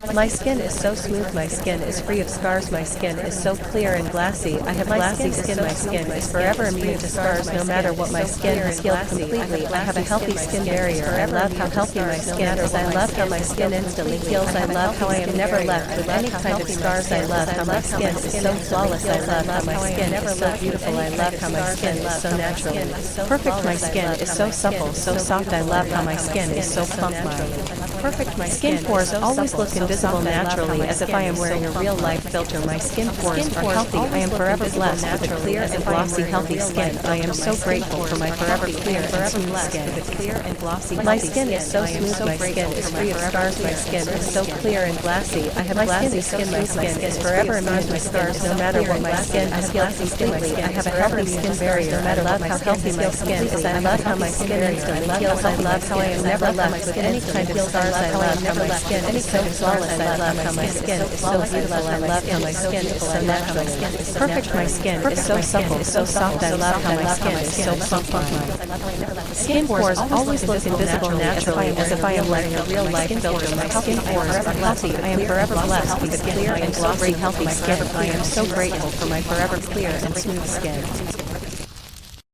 My skin is so smooth, my skin is free of scars, my skin is so clear and glassy. I have glassy skin, my skin is forever immune to scars no matter what. My skin has healed completely. I have a healthy skin barrier. I love how healthy my skin is. I love how my skin instantly heals. I love how I am never left with any kind of scars. I love how my skin is so flawless. I love how my skin is so beautiful. I love how my skin is so naturally perfect. My skin is so supple, so soft. I love how my skin is so plump. My skin pores always look invisible naturally, as if I am wearing a real-life filter. My skin pores are healthy. I am forever blessed with a clear and glossy, healthy skin. I am so grateful for my forever clear and smooth skin. My skin is so smooth. My skin is free of scars. My skin is so clear and glassy. I have glassy skin. My skin is forever immune to scars no matter what. My skin has healed completely. I have a healthy skin barrier. No matter how healthy my skin is. I love how my skin instantly heals. I love how I am never left with any kind of scars. I love how my skin is so flawless. I love how my skin is so beautiful. I love how my skin is so natural. Perfect. My skin is so supple, so soft. I love how my skin is so plump. Skin pores always look invisible naturally, as if I am wearing a real-life filter. My skin pores are healthy. I am forever blessed with a clear and glossy, healthy skin. I am so grateful for my forever clear and smooth skin.